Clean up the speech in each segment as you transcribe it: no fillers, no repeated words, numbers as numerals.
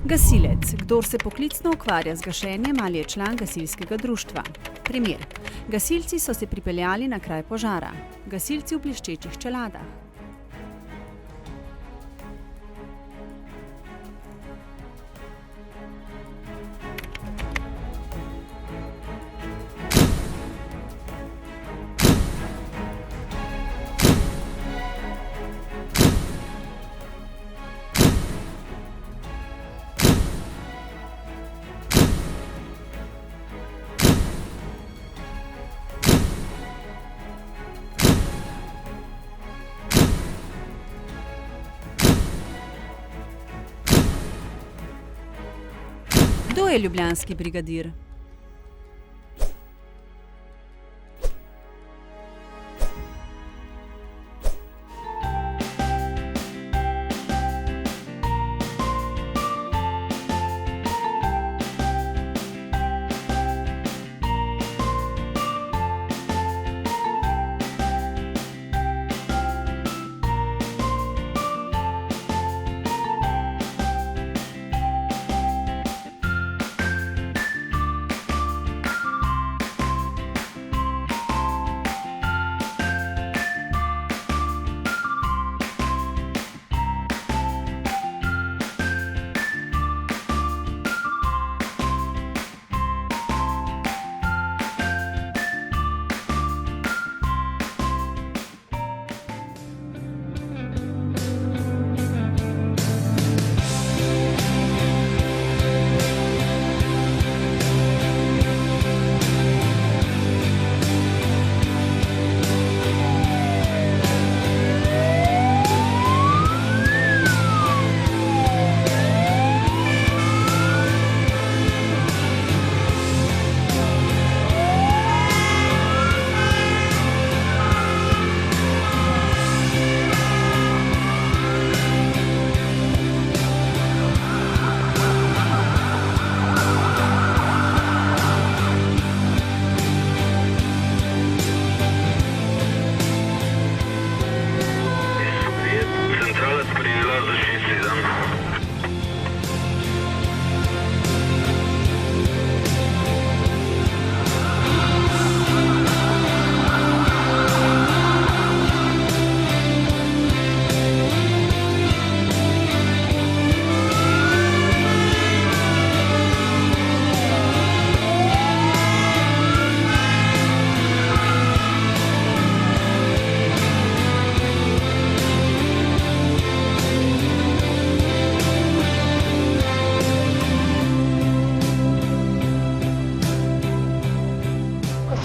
Gasilec, kdor se poklicno ukvarja z gašenjem ali je član gasilskega društva. Primer. Gasilci so se pripeljali na kraj požara. Gasilci v bleščečih čeladah. Kdo je ljubljanski brigadir?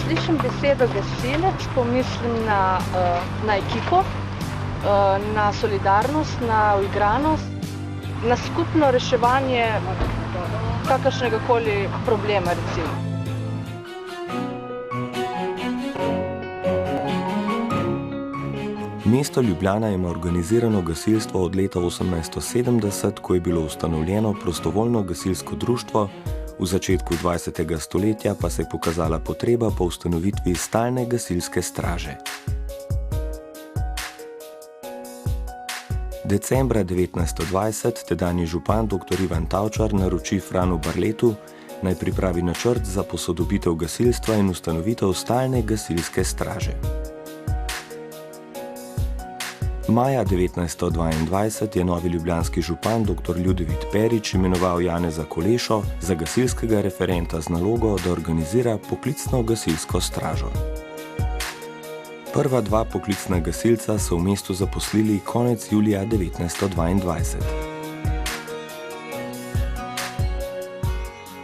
Slišim besedo gasilec, pomislim na ekipo, na solidarnost, na uigranost, na skupno reševanje kakršnega koli problema, recimo. Mesto Ljubljana ima organizirano gasilstvo od leta 1870, ko je bilo ustanovljeno prostovoljno gasilsko društvo, v začetku 20. stoletja pa se je pokazala potreba po ustanovitvi stalne gasilske straže. Decembra 1920 tedanji župan dr. Ivan Tavčar naroči Franu Barletu, naj pripravi načrt za posodobitev gasilstva in ustanovitev stalne gasilske straže. Maja 1922 je novi ljubljanski župan dr. Ljudevit Perič imenoval Janeza Kolešo za gasilskega referenta z nalogo, da organizira poklicno gasilsko stražo. Prva dva poklicna gasilca so v mestu zaposlili konec julija 1922.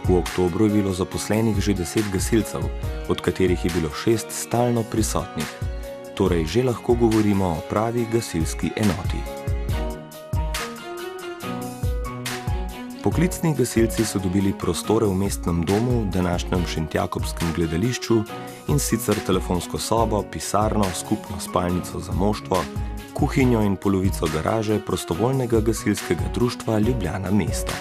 V oktobru je bilo zaposlenih že 10 gasilcev, od katerih je bilo 6 stalno prisotnih. Torej že lahko govorimo o pravi gasilski enoti. Poklicni gasilci so dobili prostore v mestnem domu, današnjem Šentjakobskem gledališču, in sicer telefonsko sobo, pisarno, skupno spalnico za moštvo, kuhinjo in polovico garaže prostovoljnega gasilskega društva Ljubljana mesto.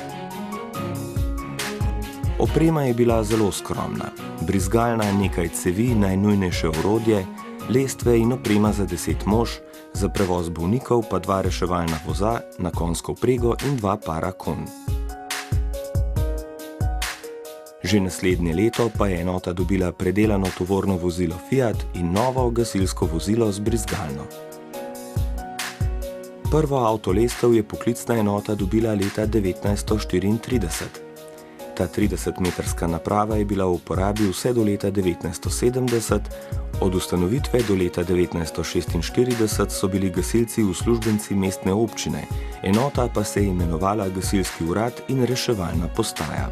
Oprema je bila zelo skromna. Brizgalna, nekaj cevi, najnujnejše orodje, lestve in oprema za 10 mož, za prevoz bolnikov pa 2 reševalna voza na konjsko vprego in 2 para konj. Že naslednje leto pa je enota dobila predelano tovorno vozilo Fiat in novo gasilsko vozilo z brizgalno. Prvo avtolestev je poklicna enota dobila leta 1934. Ta 30-metrska naprava je bila v uporabi vse do leta 1970, od ustanovitve do leta 1946 so bili gasilci uslužbenci mestne občine, enota pa se je imenovala Gasilski urad in reševalna postaja.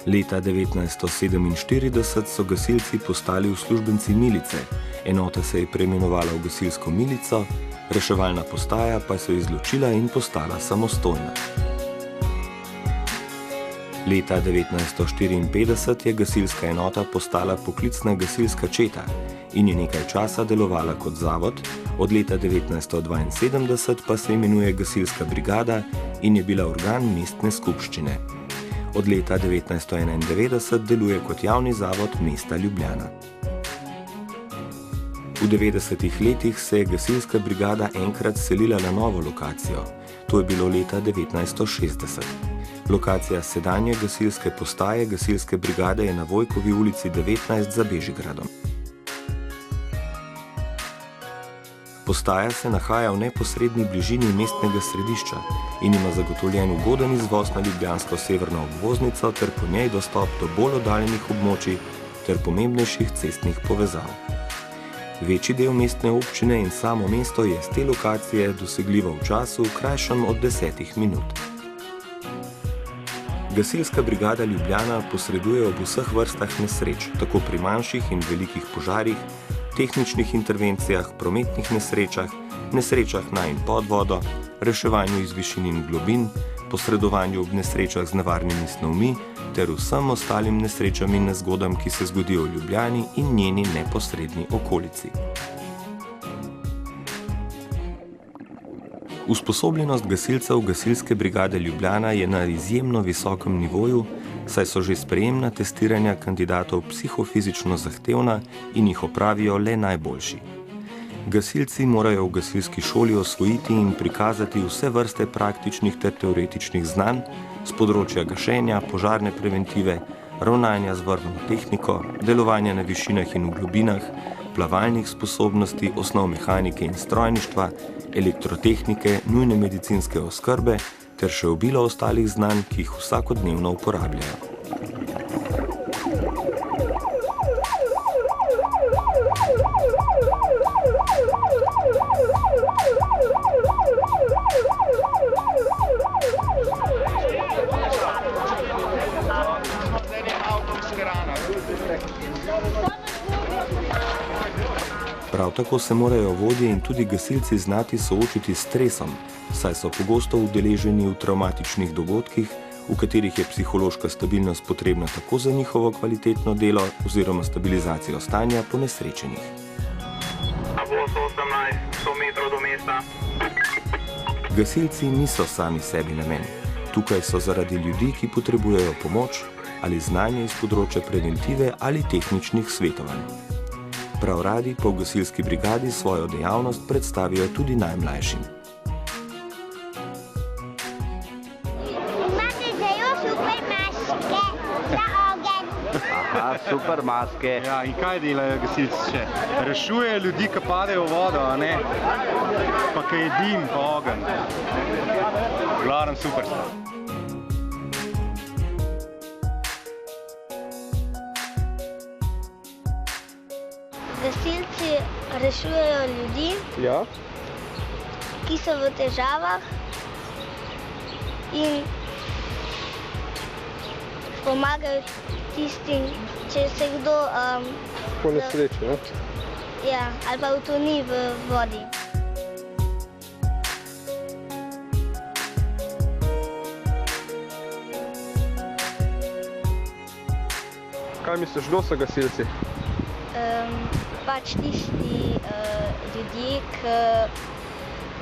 Leta 1947 so gasilci postali uslužbenci milice, enota se je preimenovala v gasilsko milico, reševalna postaja pa se je izločila in postala samostojna. Leta 1954 je gasilska enota postala poklicna gasilska četa in je nekaj časa delovala kot zavod, od leta 1972 pa se imenuje gasilska brigada in je bila organ mestne skupščine. Od leta 1991 deluje kot javni zavod mesta Ljubljana. V 90-ih letih se je gasilska brigada enkrat selila na novo lokacijo, to je bilo leta 1960. Lokacija sedanje gasilske postaje gasilske brigade je na Vojkovi ulici 19 za Bežigradom. Postaja se nahaja v neposredni bližini mestnega središča in ima zagotovljen ugoden izvoz na ljubljansko severno obvoznico ter po njej dostop do bolj oddaljenih območij ter pomembnejših cestnih povezav. Večji del mestne občine in samo mesto je z te lokacije dosegljivo v času krajšem od 10 minut. Gasilska brigada Ljubljana posreduje ob vseh vrstah nesreč, tako pri manjših in velikih požarih, tehničnih intervencijah, prometnih nesrečah, nesrečah na in pod vodo, reševanju iz višin in globin, posredovanju ob nesrečah z nevarnimi snovmi ter vsem ostalim nesrečam in nezgodam, ki se zgodijo v Ljubljani in njeni neposredni okolici. Usposobljenost gasilcev gasilske brigade Ljubljana je na izjemno visokem nivoju, saj so že sprejemna testiranja kandidatov psihofizično zahtevna in jih opravijo le najboljši. Gasilci morajo v gasilski šoli osvojiti in prikazati vse vrste praktičnih ter teoretičnih znanj z področja gašenja, požarne preventive, ravnanja z vrvno tehniko, delovanja na višinah in v globinah, plavalnih sposobnosti, osnov mehanike in strojništva, elektrotehnike, nujne medicinske oskrbe ter še obilo ostalih znanj, ki jih vsakodnevno uporabljajo. Prav tako se morajo vodje in tudi gasilci znati soočiti s stresom, saj so pogosto udeleženi v travmatičnih dogodkih, v katerih je psihološka stabilnost potrebna tako za njihovo kvalitetno delo oziroma stabilizacijo stanja ponesrečenih. Gasilci niso sami sebi namen. Tukaj so zaradi ljudi, ki potrebujejo pomoč ali znanje iz področja preventive ali tehničnih svetovanj. Prav radi pa v gasilski brigadi svojo dejavnost predstavijo tudi najmlajšim. Imate zelo super maske za ogenj. Aha, super maske. Ja, in kaj delajo gasilci še? Rešujejo ljudi, ki padejo v vodo, a ne? Pa kaj je dim, pa ogenj. V glavnem super sta. Gasilci rešujejo ljudi, ki so v težavah in pomagajo tistim, če se kdo ponesreči, ne? Ja, ali pa utoni v vodi. Kaj misliš, kdo so gasilci? Pač tisti ljudje, ki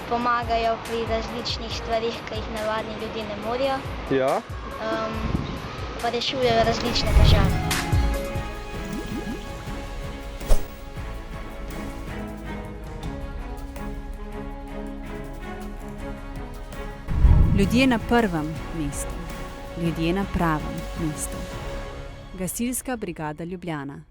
pomagajo pri različnih stvarih, ki jih navadni ljudje ne morejo. Ja? Pa rešujejo različne težave. Ljudje na prvem mestu. ljudje na pravem mestu. Gasilska brigada Ljubljana.